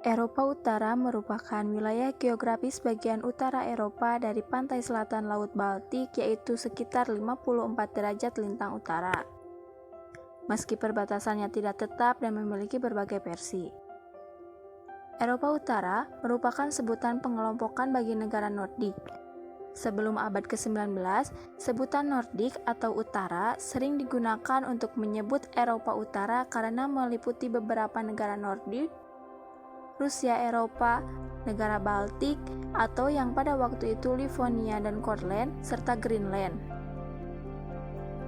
Eropa Utara merupakan wilayah geografis bagian utara Eropa dari pantai selatan Laut Baltik, yaitu sekitar 54 derajat lintang utara. Meski perbatasannya tidak tetap dan memiliki berbagai versi. Eropa Utara merupakan sebutan pengelompokan bagi negara Nordik. Sebelum abad ke-19, sebutan Nordik atau Utara sering digunakan untuk menyebut Eropa Utara karena meliputi beberapa negara Nordik, Rusia Eropa, negara Baltik, atau yang pada waktu itu Livonia dan Courland, serta Greenland.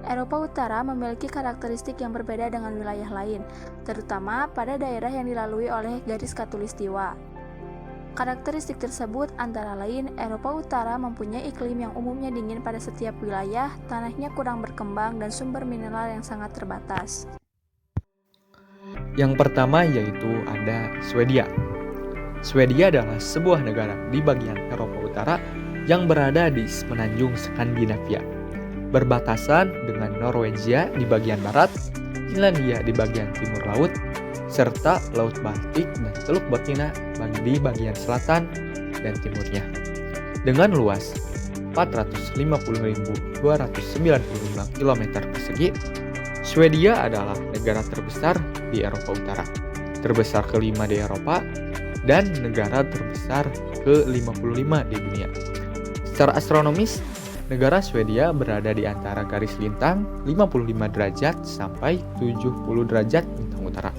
Eropa Utara memiliki karakteristik yang berbeda dengan wilayah lain, terutama pada daerah yang dilalui oleh garis khatulistiwa. Karakteristik tersebut antara lain Eropa Utara mempunyai iklim yang umumnya dingin pada setiap wilayah, tanahnya kurang berkembang, dan sumber mineral yang sangat terbatas. Yang pertama yaitu ada Swedia. Swedia adalah sebuah negara di bagian Eropa Utara yang berada di semenanjung Skandinavia. Berbatasan dengan Norwegia di bagian barat, Finlandia di bagian timur laut, serta Laut Baltik dan Teluk Bothnia di bagian selatan dan timurnya. Dengan luas 450.295 km persegi, Swedia adalah negara terbesar di Eropa Utara, terbesar kelima di Eropa, dan negara terbesar ke-55 di dunia. Secara astronomis, negara Swedia berada di antara garis lintang 55 derajat sampai 70 derajat lintang utara,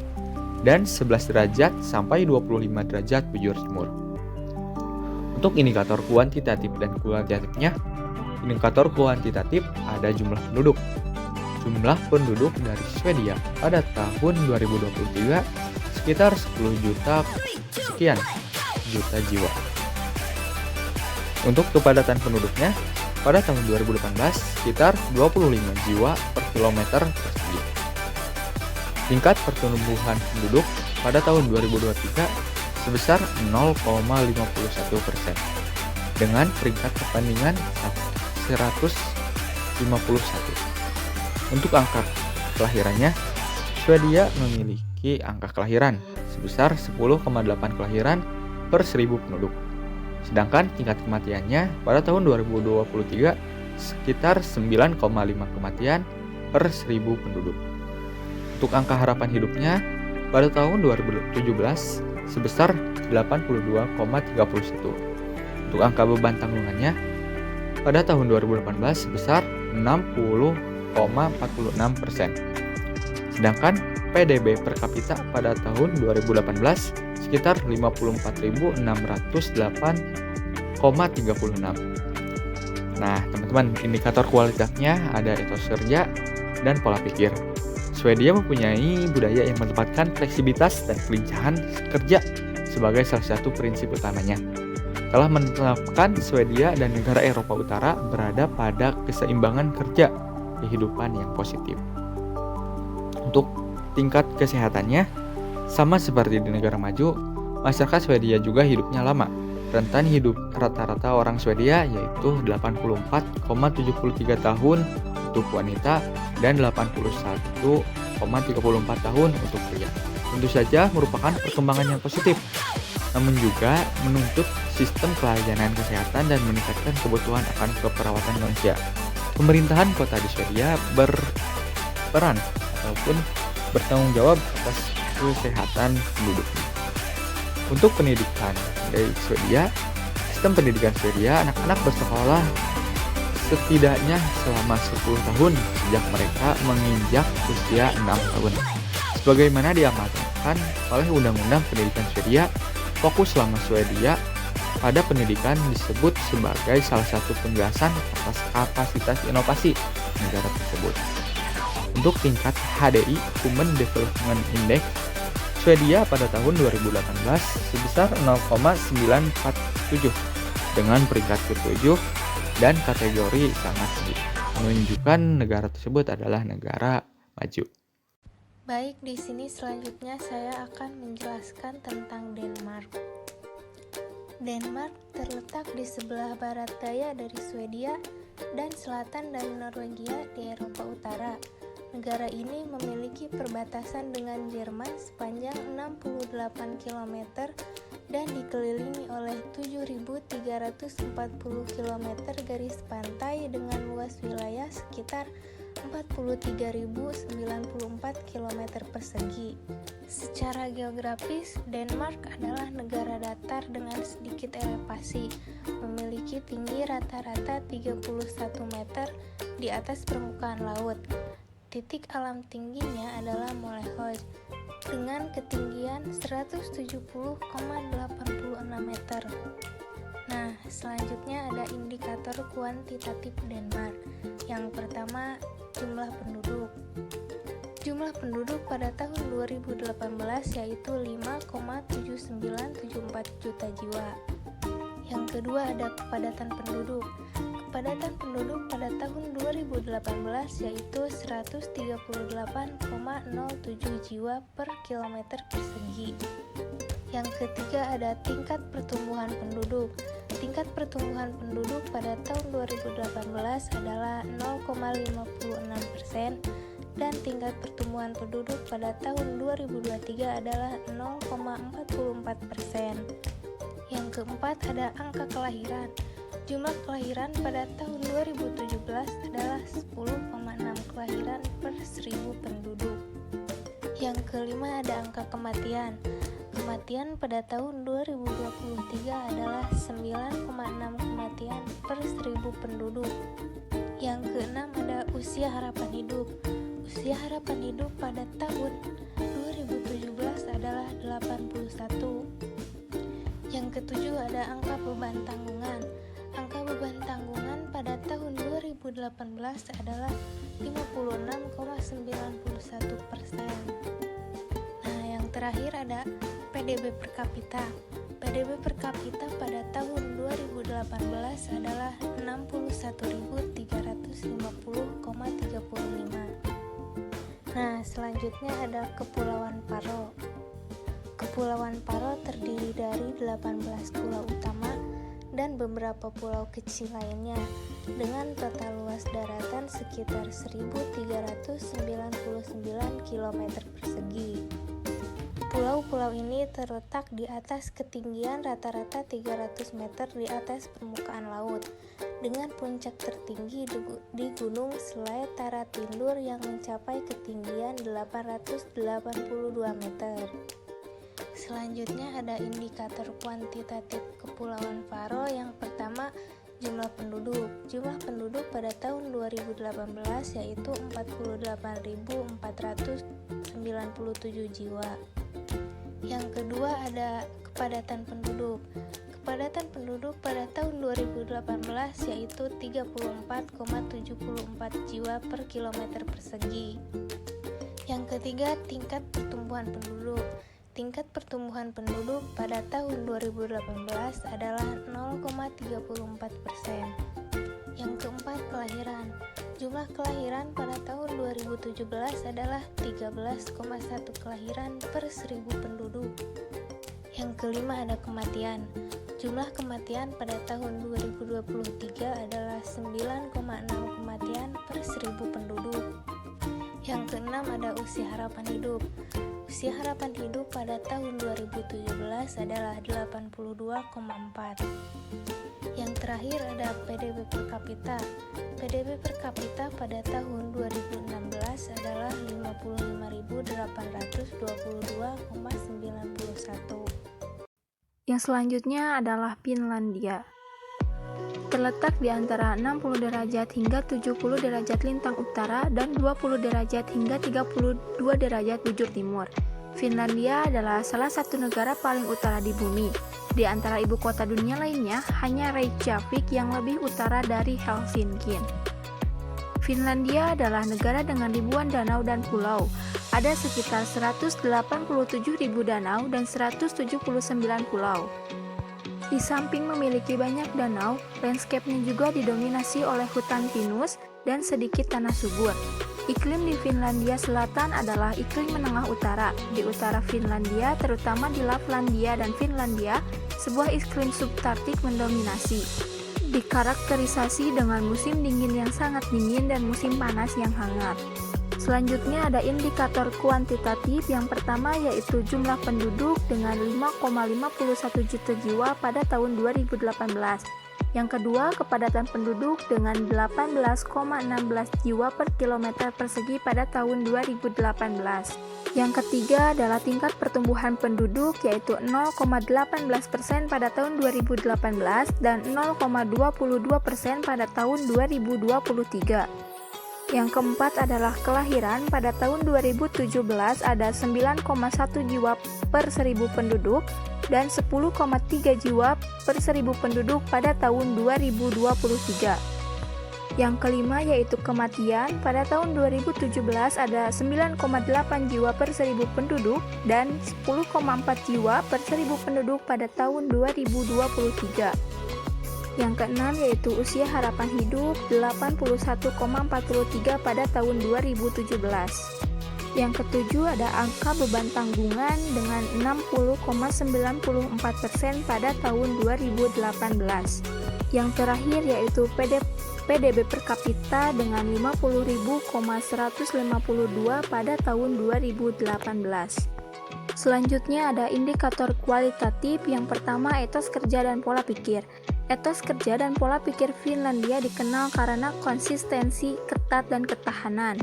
dan 11 derajat sampai 25 derajat bujur timur. Untuk indikator kuantitatif dan kualitatifnya, indikator kuantitatif ada jumlah penduduk. Jumlah penduduk dari Swedia pada tahun 2023 sekitar 10 juta sekian juta jiwa. Untuk kepadatan penduduknya, pada tahun 2018 sekitar 25 jiwa per kilometer persegi. Tingkat pertumbuhan penduduk pada tahun 2023 sebesar 0,51% dengan peringkat perbandingan 151. Untuk angka kelahirannya, Swedia memiliki angka kelahiran sebesar 10,8 kelahiran per 1000 penduduk. Sedangkan tingkat kematiannya pada tahun 2023 sekitar 9,5 kematian per 1000 penduduk. Untuk angka harapan hidupnya pada tahun 2017 sebesar 82,31. Untuk angka beban tanggungannya pada tahun 2018 sebesar 60,46%. Sedangkan PDB per kapita pada tahun 2018 sekitar 54.608,36. Nah, teman-teman, indikator kualitasnya ada etos kerja dan pola pikir. Swedia mempunyai budaya yang menempatkan fleksibilitas dan kelincahan kerja sebagai salah satu prinsip utamanya. Telah menetapkan Swedia dan negara Eropa Utara berada pada keseimbangan kerja kehidupan yang positif. Untuk tingkat kesehatannya, sama seperti di negara maju, masyarakat Swedia juga hidupnya lama. Rentan hidup rata-rata orang Swedia yaitu 84,73 tahun untuk wanita dan 81,34 tahun untuk pria. Tentu saja merupakan perkembangan yang positif, namun juga menuntut sistem pelayanan kesehatan dan meningkatkan kebutuhan akan keperawatan manusia. Pemerintahan kota di Swedia berperan ataupun bertanggung jawab atas kesehatan penduduk. Untuk pendidikan dari Swedia, sistem pendidikan Swedia, anak-anak bersekolah setidaknya selama 10 tahun sejak mereka menginjak usia 6 tahun. Sebagaimana diamanatkan oleh Undang-Undang Pendidikan Swedia, fokus selama Swedia pada pendidikan disebut sebagai salah satu penjelasan atas kapasitas inovasi negara tersebut. Untuk tingkat HDI (Human Development Index), Swedia pada tahun 2018 sebesar 0,947 dengan peringkat ke-7 dan kategori sangat tinggi, menunjukkan negara tersebut adalah negara maju. Baik, di sini selanjutnya saya akan menjelaskan tentang Denmark. Denmark terletak di sebelah barat daya dari Swedia dan selatan dari Norwegia di Eropa Utara. Negara ini memiliki perbatasan dengan Jerman sepanjang 68 km dan dikelilingi oleh 7.340 km garis pantai dengan luas wilayah sekitar 43.094 km persegi. Secara geografis, Denmark adalah negara datar dengan sedikit elevasi, memiliki tinggi rata-rata 31 meter di atas permukaan laut. Titik alam tingginya adalah Molehoj dengan ketinggian 170,86 meter. Nah, selanjutnya ada indikator kuantitatif Denmark. Yang pertama, jumlah penduduk. Jumlah penduduk pada tahun 2018 yaitu 5,7974 juta jiwa. Yang kedua ada kepadatan penduduk. Kepadatan penduduk pada tahun 2018 yaitu 138,07 jiwa per kilometer persegi. Yang ketiga ada tingkat pertumbuhan penduduk. Tingkat pertumbuhan penduduk pada tahun 2018 adalah 0,56% dan tingkat pertumbuhan penduduk pada tahun 2023 adalah 0,44%. Yang keempat ada angka kelahiran. Jumlah kelahiran pada tahun 2017 adalah 10,6 kelahiran per 1000 penduduk. Yang kelima ada angka kematian. Kematian pada tahun 2023 adalah 9,6 kematian per 1000 penduduk. Yang keenam ada usia harapan hidup. Usia harapan hidup pada tahun 2017 adalah 81. Yang ketujuh ada angka beban tanggungan. Angka beban tanggungan pada tahun 2018 adalah 56,91%. Nah, yang terakhir ada PDB per kapita. PDB per kapita pada tahun 2018 adalah 61.350,35. Nah, selanjutnya ada Kepulauan Faro. Kepulauan Faro terdiri dari 18 pulau utama dan beberapa pulau kecil lainnya dengan total luas daratan sekitar 1.399 km persegi. Pulau-pulau ini terletak di atas ketinggian rata-rata 300 meter di atas permukaan laut, dengan puncak tertinggi di Gunung Selai Taratindur yang mencapai ketinggian 882 meter. Selanjutnya ada indikator kuantitatif Kepulauan Faro. Yang pertama, jumlah penduduk. Jumlah penduduk pada tahun 2018 yaitu 48.497 jiwa. Yang kedua ada kepadatan penduduk. Kepadatan penduduk pada tahun 2018 yaitu 34,74 jiwa per kilometer persegi. Yang ketiga, tingkat pertumbuhan penduduk. Tingkat pertumbuhan penduduk pada tahun 2018 adalah 0,34%. Yang keempat, kelahiran. Jumlah kelahiran pada tahun 2017 adalah 13,1 kelahiran per 1000 penduduk. Yang kelima ada kematian. Jumlah kematian pada tahun 2023 adalah 9,6 kematian per 1000 penduduk. Yang keenam ada usia harapan hidup. Usia harapan hidup pada tahun 2017 adalah 82,4. Yang terakhir ada PDB per kapita. PDB per kapita pada tahun 2016 adalah 55.822,91. Yang selanjutnya adalah Finlandia. Terletak di antara 60 derajat hingga 70 derajat lintang utara dan 20 derajat hingga 32 derajat bujur timur. Finlandia adalah salah satu negara paling utara di bumi. Di antara ibu kota dunia lainnya, hanya Reykjavik yang lebih utara dari Helsinki. Finlandia adalah negara dengan ribuan danau dan pulau. Ada sekitar 187.000 danau dan 179 pulau. Di samping memiliki banyak danau, landscape-nya juga didominasi oleh hutan pinus dan sedikit tanah subur. Iklim di Finlandia Selatan adalah iklim menengah utara. Di utara Finlandia, terutama di Laplandia dan Finlandia, sebuah iklim subtropik mendominasi. Dikarakterisasi dengan musim dingin yang sangat dingin dan musim panas yang hangat. Selanjutnya ada indikator kuantitatif. Yang pertama yaitu jumlah penduduk dengan 5,51 juta jiwa pada tahun 2018. Yang kedua, kepadatan penduduk dengan 18,16 jiwa per kilometer persegi pada tahun 2018. Yang ketiga adalah tingkat pertumbuhan penduduk yaitu 0,18% pada tahun 2018 dan 0,22% pada tahun 2023. Yang keempat adalah kelahiran. Pada tahun 2017 ada 9,1 jiwa per 1000 penduduk dan 10,3 jiwa per 1000 penduduk pada tahun 2023. Yang kelima yaitu kematian. Pada tahun 2017 ada 9,8 jiwa per 1000 penduduk dan 10,4 jiwa per 1000 penduduk pada tahun 2023. Yang keenam yaitu usia harapan hidup 81,43 pada tahun 2017. Yang ketujuh ada angka beban tanggungan dengan 60,94% pada tahun 2018. Yang terakhir yaitu PDB per kapita dengan 50.152 pada tahun 2018. Selanjutnya ada indikator kualitatif. Yang pertama etos kerja dan pola pikir. Etos kerja dan pola pikir Finlandia dikenal karena konsistensi, ketat, dan ketahanan.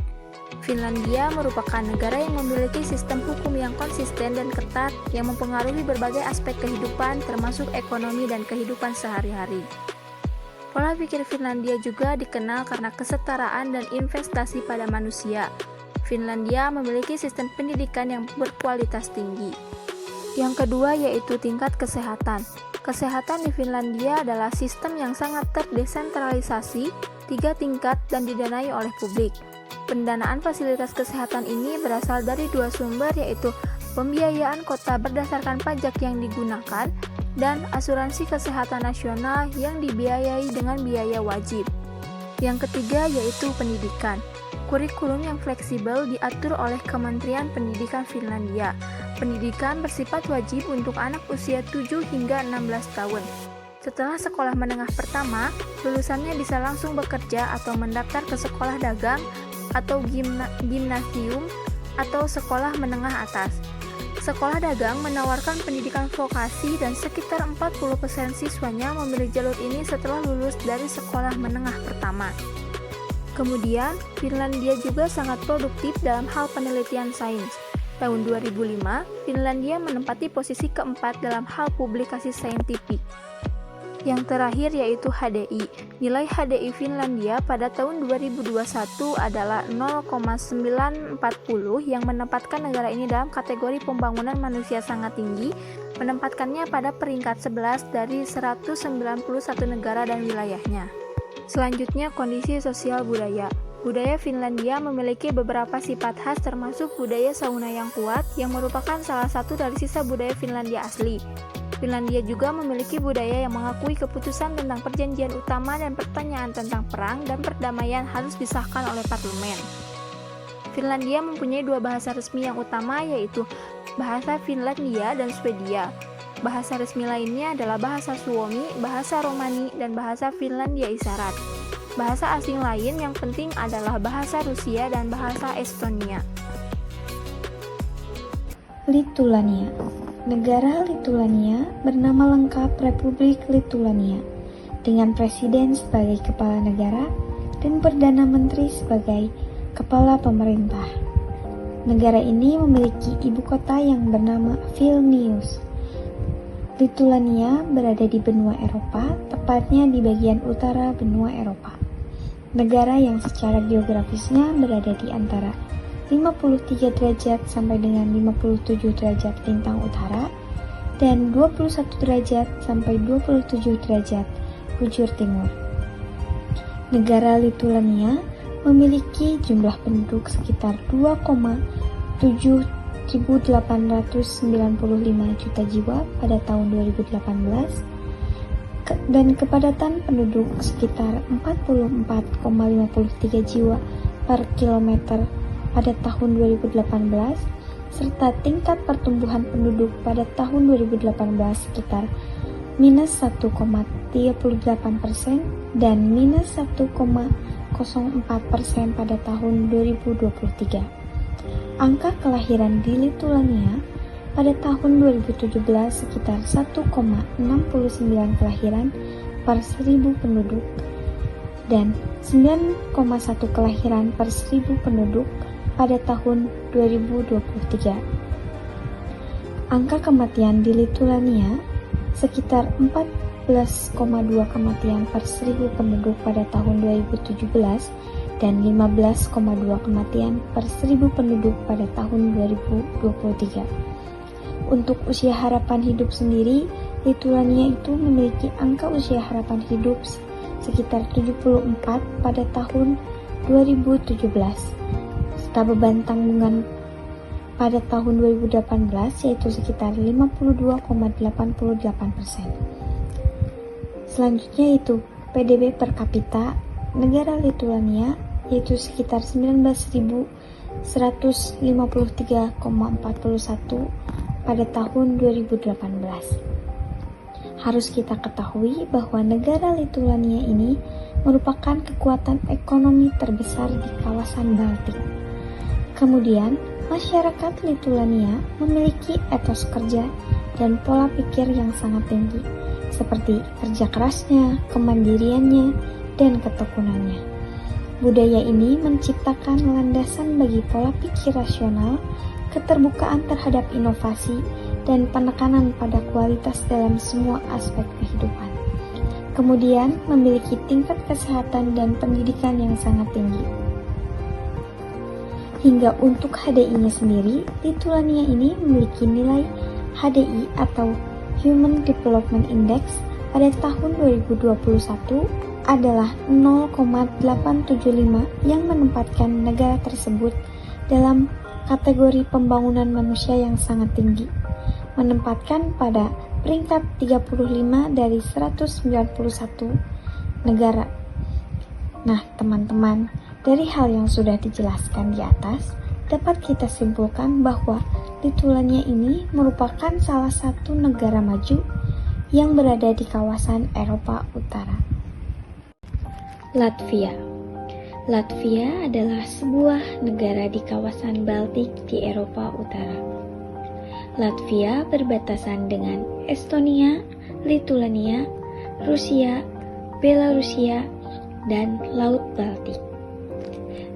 Finlandia merupakan negara yang memiliki sistem hukum yang konsisten dan ketat yang mempengaruhi berbagai aspek kehidupan termasuk ekonomi dan kehidupan sehari-hari. Pola pikir Finlandia juga dikenal karena kesetaraan dan investasi pada manusia. Finlandia memiliki sistem pendidikan yang berkualitas tinggi. Yang kedua yaitu tingkat kesehatan. Kesehatan di Finlandia adalah sistem yang sangat terdesentralisasi, 3 tingkat dan didanai oleh publik. Pendanaan fasilitas kesehatan ini berasal dari 2 sumber yaitu pembiayaan kota berdasarkan pajak yang digunakan dan asuransi kesehatan nasional yang dibiayai dengan biaya wajib. Yang ketiga yaitu pendidikan. Kurikulum yang fleksibel diatur oleh Kementerian Pendidikan Finlandia. Pendidikan bersifat wajib untuk anak usia 7 hingga 16 tahun. Setelah sekolah menengah pertama, lulusannya bisa langsung bekerja atau mendaftar ke sekolah dagang atau gimnasium atau sekolah menengah atas. Sekolah dagang menawarkan pendidikan vokasi dan sekitar 40% siswanya memilih jalur ini setelah lulus dari sekolah menengah pertama. Kemudian, Finlandia juga sangat produktif dalam hal penelitian sains. Tahun 2005, Finlandia menempati posisi keempat dalam hal publikasi saintifik. Yang terakhir yaitu HDI. Nilai HDI Finlandia pada tahun 2021 adalah 0,940 yang menempatkan negara ini dalam kategori pembangunan manusia sangat tinggi, menempatkannya pada peringkat 11 dari 191 negara dan wilayahnya. Selanjutnya kondisi sosial budaya. Budaya Finlandia memiliki beberapa sifat khas termasuk budaya sauna yang kuat yang merupakan salah satu dari sisa budaya Finlandia asli. Finlandia juga memiliki budaya yang mengakui keputusan tentang perjanjian utama dan pertanyaan tentang perang dan perdamaian harus disahkan oleh parlemen. Finlandia mempunyai 2 bahasa resmi yang utama yaitu bahasa Finlandia dan Swedia. Bahasa resmi lainnya adalah bahasa Suomi, bahasa Romani, dan bahasa Finlandia Isyarat. Bahasa asing lain yang penting adalah bahasa Rusia dan bahasa Estonia. Litulania. Negara Litulania bernama lengkap Republik Litulania, dengan presiden sebagai kepala negara dan perdana menteri sebagai kepala pemerintah. Negara ini memiliki ibu kota yang bernama Vilnius. Litulania berada di benua Eropa, tepatnya di bagian utara benua Eropa. Negara yang secara geografisnya berada di antara 53 derajat sampai dengan 57 derajat lintang utara dan 21 derajat sampai 27 derajat bujur timur. Negara Litulania memiliki jumlah penduduk sekitar 2,7895 juta jiwa pada tahun 2018 dan kepadatan penduduk sekitar 44,53 jiwa per kilometer pada tahun 2018 serta tingkat pertumbuhan penduduk pada tahun 2018 sekitar minus 1,38% dan minus 1,58% 4,04% pada tahun 2023. Angka kelahiran di Lituania pada tahun 2017 sekitar 1,69 kelahiran per 1000 penduduk dan 9,1 kelahiran per 1000 penduduk pada tahun 2023. Angka kematian di Lituania sekitar 14,2 kematian per 1000 penduduk pada tahun 2017 dan 15,2 kematian per 1000 penduduk pada tahun 2023. Untuk usia harapan hidup sendiri, Lituania itu memiliki angka usia harapan hidup sekitar 74 pada tahun 2017, serta beban tanggungan pada tahun 2018 yaitu sekitar 52,88%. Selanjutnya itu PDB per kapita negara Lituania yaitu sekitar 19.153,41 pada tahun 2018. Harus kita ketahui bahwa negara Lituania ini merupakan kekuatan ekonomi terbesar di kawasan Baltik. Kemudian, masyarakat Lituania memiliki etos kerja dan pola pikir yang sangat tinggi, seperti kerja kerasnya, kemandiriannya, dan ketekunannya. Budaya ini menciptakan landasan bagi pola pikir rasional, keterbukaan terhadap inovasi, dan penekanan pada kualitas dalam semua aspek kehidupan. Kemudian, memiliki tingkat kesehatan dan pendidikan yang sangat tinggi. Hingga untuk HDI-nya sendiri, Lituania ini memiliki nilai HDI atau Human Development Index pada tahun 2021 adalah 0,875 yang menempatkan negara tersebut dalam kategori pembangunan manusia yang sangat tinggi, menempatkan pada peringkat 35 dari 191 negara. Nah, teman-teman, dari hal yang sudah dijelaskan di atas, dapat kita simpulkan bahwa Lituania ini merupakan salah satu negara maju yang berada di kawasan Eropa Utara. Latvia. Latvia adalah sebuah negara di kawasan Baltik di Eropa Utara. Latvia berbatasan dengan Estonia, Lituania, Rusia, Belarusia, dan Laut Baltik.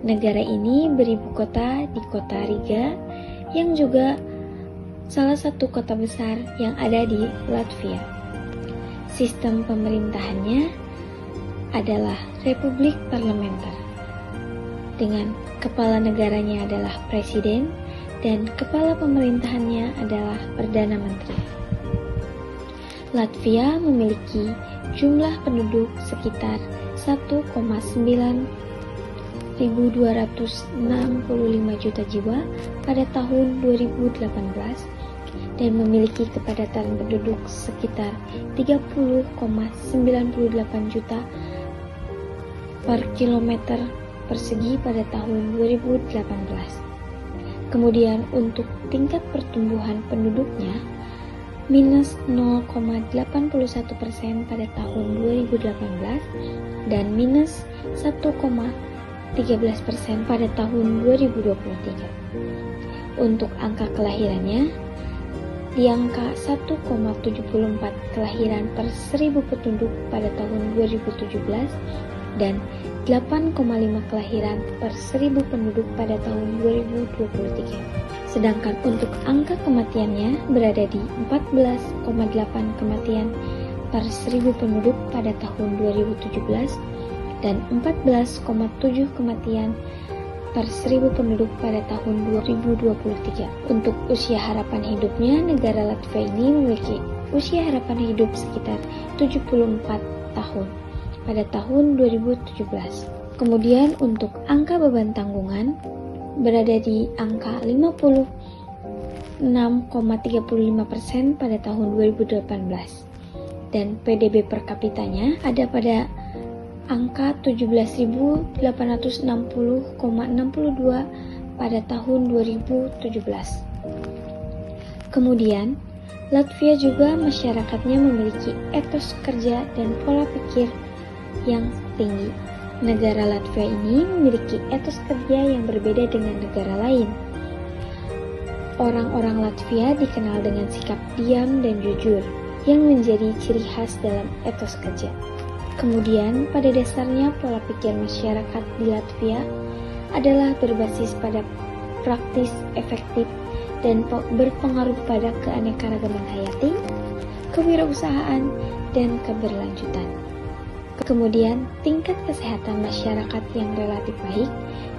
Negara ini beribu kota di kota Riga, yang juga salah satu kota besar yang ada di Latvia. Sistem pemerintahannya adalah Republik Parlementer, dengan kepala negaranya adalah Presiden dan kepala pemerintahannya adalah Perdana Menteri. Latvia memiliki jumlah penduduk sekitar 1,9265 juta jiwa pada tahun 2018 dan memiliki kepadatan penduduk sekitar 30,98 juta per kilometer persegi pada tahun 2018. Kemudian untuk tingkat pertumbuhan penduduknya minus 0,81% pada tahun 2018 dan minus 1,13% pada tahun 2023. Untuk angka kelahirannya di angka 1,74 kelahiran per 1000 penduduk pada tahun 2017 dan 8,5 kelahiran per 1000 penduduk pada tahun 2023. Sedangkan untuk angka kematiannya berada di 14,8 kematian per 1000 penduduk pada tahun 2017 dan 14,7 kematian per 1000 penduduk pada tahun 2023. Untuk usia harapan hidupnya, negara Latvia ini memiliki usia harapan hidup sekitar 74 tahun pada tahun 2017. Kemudian untuk angka beban tanggungan berada di angka 56,35% pada tahun 2018 dan PDB per kapitanya ada pada angka 17.860,62 pada tahun 2017. Kemudian Latvia juga masyarakatnya memiliki etos kerja dan pola pikir yang tinggi. Negara Latvia ini memiliki etos kerja yang berbeda dengan negara lain. Orang-orang Latvia dikenal dengan sikap diam dan jujur yang menjadi ciri khas dalam etos kerja. Kemudian, pada dasarnya pola pikir masyarakat di Latvia adalah berbasis pada praktis, efektif, dan berpengaruh pada keanekaragaman hayati, kewirausahaan, dan keberlanjutan. Kemudian, tingkat kesehatan masyarakat yang relatif baik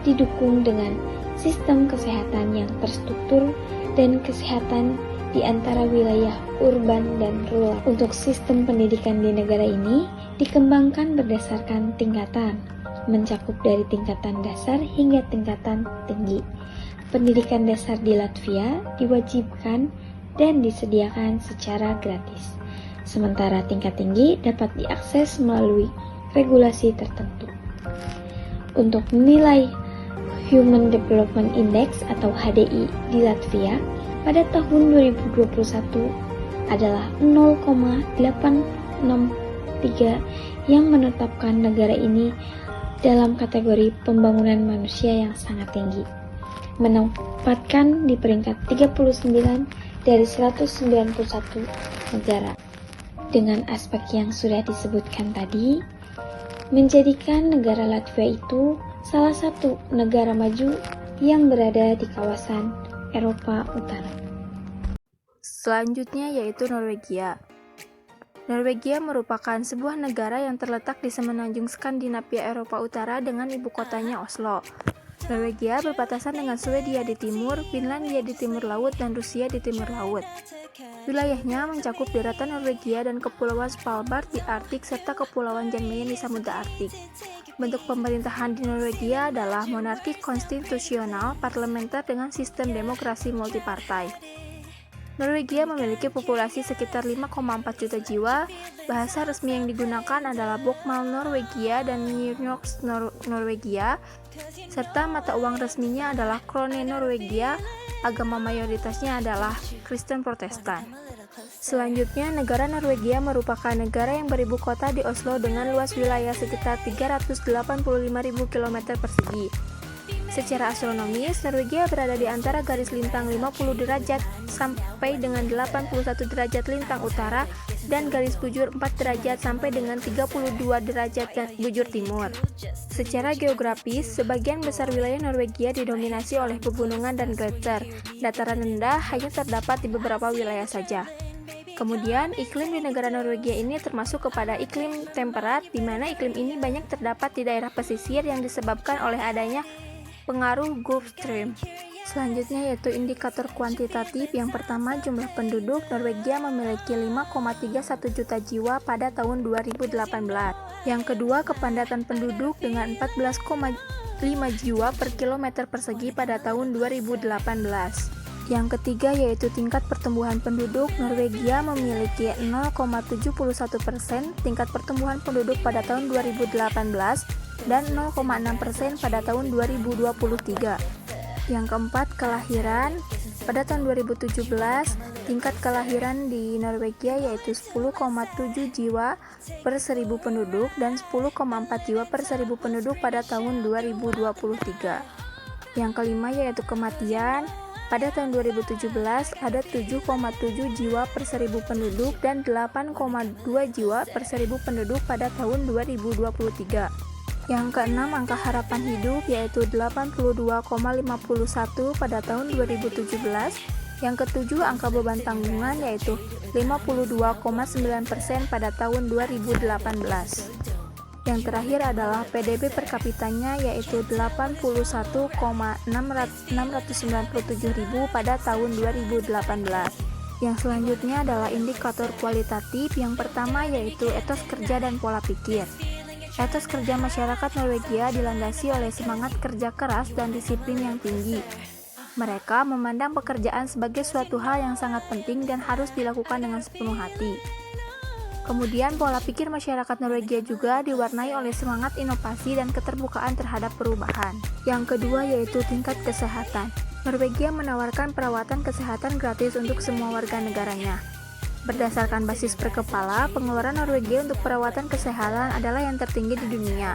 didukung dengan sistem kesehatan yang terstruktur dan kesehatan di antara wilayah urban dan rural. Untuk sistem pendidikan di negara ini dikembangkan berdasarkan tingkatan, mencakup dari tingkatan dasar hingga tingkatan tinggi. Pendidikan dasar di Latvia diwajibkan dan disediakan secara gratis. Sementara tingkat tinggi dapat diakses melalui regulasi tertentu. Untuk nilai Human Development Index atau HDI di Latvia pada tahun 2021 adalah 0,863 yang menetapkan negara ini dalam kategori pembangunan manusia yang sangat tinggi, menempatkan di peringkat 39 dari 191 negara. Dengan aspek yang sudah disebutkan tadi, menjadikan negara Latvia itu salah satu negara maju yang berada di kawasan Eropa Utara. Selanjutnya yaitu Norwegia. Norwegia merupakan sebuah negara yang terletak di semenanjung Skandinavia Eropa Utara dengan ibu kotanya Oslo. Norwegia berbatasan dengan Swedia di timur, Finlandia di timur laut, dan Rusia di timur laut. Wilayahnya mencakup daratan Norwegia dan Kepulauan Svalbard di Arktik serta Kepulauan Jan Mayen di Samudra Arktik. Bentuk pemerintahan di Norwegia adalah monarki konstitusional parlementer dengan sistem demokrasi multipartai. Norwegia memiliki populasi sekitar 5,4 juta jiwa. Bahasa resmi yang digunakan adalah Bokmål Norwegia dan Nynorsk Norwegia, serta mata uang resminya adalah krone Norwegia. Agama mayoritasnya adalah Kristen Protestan. Selanjutnya, negara Norwegia merupakan negara yang beribu kota di Oslo dengan luas wilayah sekitar 385.000 km persegi. Secara astronomis, Norwegia berada di antara garis lintang 50 derajat sampai dengan 81 derajat lintang utara dan garis bujur 4 derajat sampai dengan 32 derajat bujur timur. Secara geografis, sebagian besar wilayah Norwegia didominasi oleh pegunungan dan gletser. Dataran rendah hanya terdapat di beberapa wilayah saja. Kemudian, iklim di negara Norwegia ini termasuk kepada iklim temperat, di mana iklim ini banyak terdapat di daerah pesisir yang disebabkan oleh adanya pengaruh Gulf Stream. Selanjutnya yaitu indikator kuantitatif. Yang pertama, jumlah penduduk. Norwegia memiliki 5,31 juta jiwa pada tahun 2018. Yang kedua, kepadatan penduduk dengan 14,5 jiwa per kilometer persegi pada tahun 2018. Yang ketiga yaitu tingkat pertumbuhan penduduk. Norwegia memiliki 0,71%, tingkat pertumbuhan penduduk pada tahun 2018 dan 0,6% pada tahun 2023. Yang keempat, kelahiran. Pada tahun 2017, tingkat kelahiran di Norwegia yaitu 10,7 jiwa per 1000 penduduk dan 10,4 jiwa per 1000 penduduk pada tahun 2023. Yang kelima yaitu kematian. Pada tahun 2017 ada 7,7 jiwa per 1000 penduduk dan 8,2 jiwa per 1000 penduduk pada tahun 2023. Yang keenam, angka harapan hidup yaitu 82,51 pada tahun 2017. Yang ketujuh, angka beban tanggungan yaitu 52,9% pada tahun 2018. Yang terakhir adalah PDB per kapitanya yaitu 81,697.000 pada tahun 2018. Yang selanjutnya adalah indikator kualitatif. Yang pertama yaitu etos kerja dan pola pikir. Etos kerja masyarakat Norwegia dilandasi oleh semangat kerja keras dan disiplin yang tinggi. Mereka memandang pekerjaan sebagai suatu hal yang sangat penting dan harus dilakukan dengan sepenuh hati. Kemudian pola pikir masyarakat Norwegia juga diwarnai oleh semangat inovasi dan keterbukaan terhadap perubahan. Yang kedua yaitu tingkat kesehatan. Norwegia menawarkan perawatan kesehatan gratis untuk semua warga negaranya. Berdasarkan basis per kepala, pengeluaran Norwegia untuk perawatan kesehatan adalah yang tertinggi di dunia.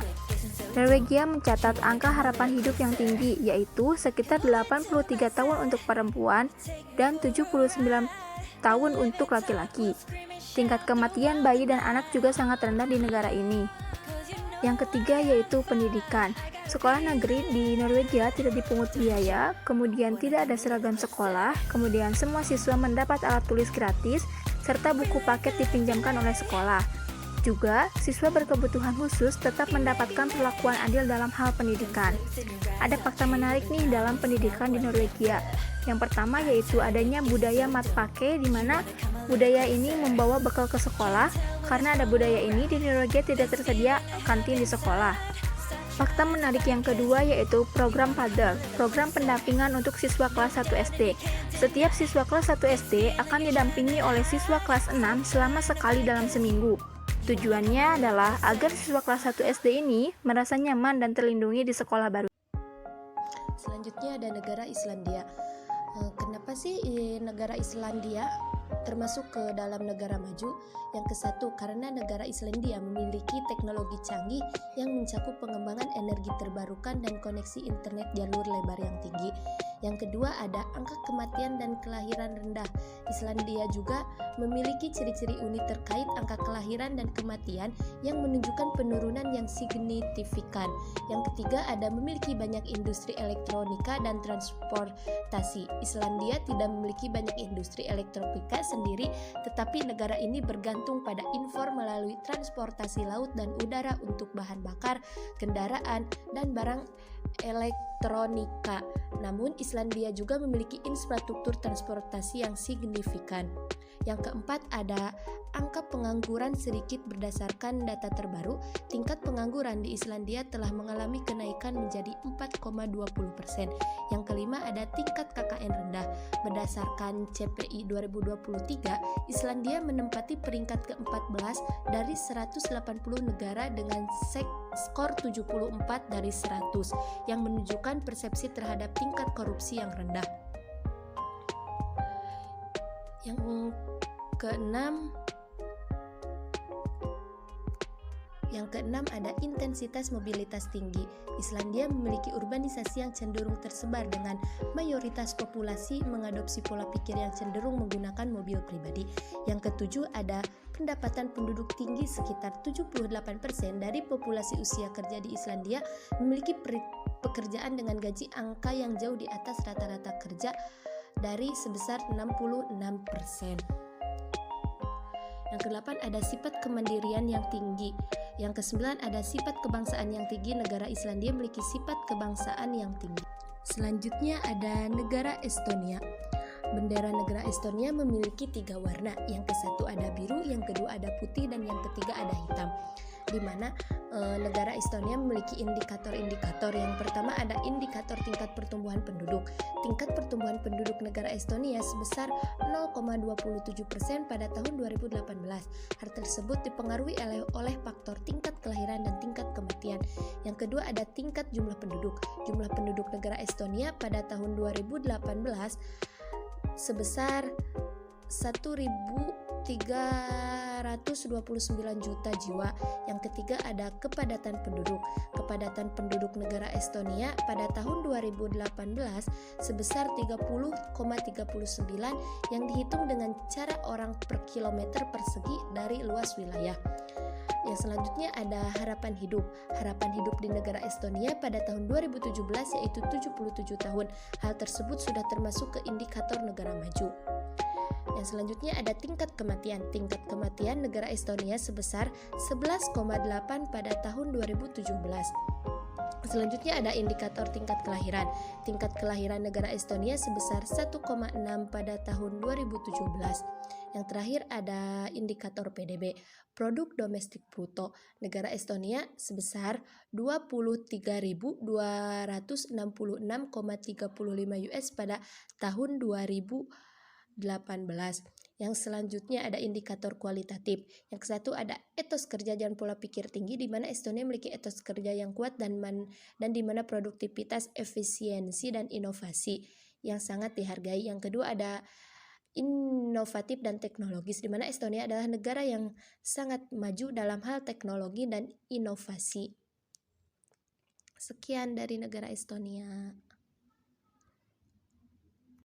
Norwegia mencatat angka harapan hidup yang tinggi, yaitu sekitar 83 tahun untuk perempuan dan 79 tahun untuk laki-laki. Tingkat kematian bayi dan anak juga sangat rendah di negara ini. Yang ketiga yaitu pendidikan. Sekolah negeri di Norwegia tidak dipungut biaya, kemudian tidak ada seragam sekolah, kemudian semua siswa mendapat alat tulis gratis, serta buku paket dipinjamkan oleh sekolah. Juga, siswa berkebutuhan khusus tetap mendapatkan perlakuan adil dalam hal pendidikan. Ada fakta menarik nih dalam pendidikan di Norwegia. Yang pertama yaitu adanya budaya matpake, di mana budaya ini membawa bekal ke sekolah. Karena ada budaya ini, di Norwegia tidak tersedia kantin di sekolah. Fakta menarik yang kedua yaitu program PADER, program pendampingan untuk siswa kelas 1 SD. Setiap siswa kelas 1 SD akan didampingi oleh siswa kelas 6 selama sekali dalam seminggu. Tujuannya adalah agar siswa kelas 1 SD ini merasa nyaman dan terlindungi di sekolah baru. Selanjutnya ada negara Islandia. Kenapa sih negara Islandia termasuk ke dalam negara maju? Yang kesatu, karena negara Islandia memiliki teknologi canggih yang mencakup pengembangan energi terbarukan dan koneksi internet jalur lebar yang tinggi. Yang kedua, ada angka kematian dan kelahiran rendah. Islandia juga memiliki ciri-ciri unik terkait angka kelahiran dan kematian yang menunjukkan penurunan yang signifikan. Yang ketiga, ada memiliki banyak industri elektronika dan transportasi. Islandia tidak memiliki banyak industri elektronika sendiri, tetapi negara ini bergantung pada impor melalui transportasi laut dan udara untuk bahan bakar, kendaraan, dan barang elektronika. Namun, Islandia juga memiliki infrastruktur transportasi yang signifikan. Yang keempat, ada angka pengangguran sedikit. Berdasarkan data terbaru, tingkat pengangguran di Islandia telah mengalami kenaikan menjadi 4,20%. Yang kelima, ada tingkat KKN rendah. Berdasarkan CPI 2023, Islandia menempati peringkat ke-14 dari 180 negara dengan skor 74 dari 100, yang menunjukkan persepsi terhadap tingkat korupsi yang rendah. Yang keenam ada intensitas mobilitas tinggi. Islandia memiliki urbanisasi yang cenderung tersebar dengan mayoritas populasi mengadopsi pola pikir yang cenderung menggunakan mobil pribadi. Yang ketujuh ada pendapatan penduduk tinggi. Sekitar 78% dari populasi usia kerja di Islandia memiliki pekerjaan dengan gaji angka yang jauh di atas rata-rata kerja dari sebesar 66%. Yang kedelapan ada sifat kemandirian yang tinggi. Yang kesembilan ada sifat kebangsaan yang tinggi. Negara Islandia memiliki sifat kebangsaan yang tinggi. Selanjutnya ada negara Estonia. Bendera negara Estonia memiliki 3 warna. Yang kesatu ada biru, yang kedua ada putih, dan yang ketiga ada hitam. Di mana negara Estonia memiliki indikator-indikator. Yang pertama ada indikator tingkat pertumbuhan penduduk. Tingkat pertumbuhan penduduk negara Estonia sebesar 0,27% pada tahun 2018. Hal tersebut dipengaruhi oleh faktor tingkat kelahiran dan tingkat kematian. Yang kedua ada tingkat jumlah penduduk. Jumlah penduduk negara Estonia pada tahun 2018 sebesar 1.329 juta jiwa. Yang ketiga ada kepadatan penduduk. Kepadatan penduduk negara Estonia pada tahun 2018 sebesar 30,39 yang dihitung dengan cara orang per kilometer persegi dari luas wilayah. Yang selanjutnya ada harapan hidup. Harapan hidup di negara Estonia pada tahun 2017 yaitu 77 tahun. Hal tersebut sudah termasuk ke indikator negara maju. Yang selanjutnya ada tingkat kematian. Tingkat kematian negara Estonia sebesar 11,8 pada tahun 2017. Selanjutnya ada indikator tingkat kelahiran. Tingkat kelahiran negara Estonia sebesar 1,6 pada tahun 2017. Yang terakhir ada indikator PDB, produk domestik bruto. Negara Estonia sebesar 23.266,35 US pada tahun 2018. Yang selanjutnya ada indikator kualitatif. Yang kesatu ada etos kerja dan pola pikir tinggi, di mana Estonia memiliki etos kerja yang kuat dan di mana produktivitas, efisiensi, dan inovasi yang sangat dihargai. Yang kedua ada inovatif dan teknologis, di mana Estonia adalah negara yang sangat maju dalam hal teknologi dan inovasi. Sekian dari negara Estonia.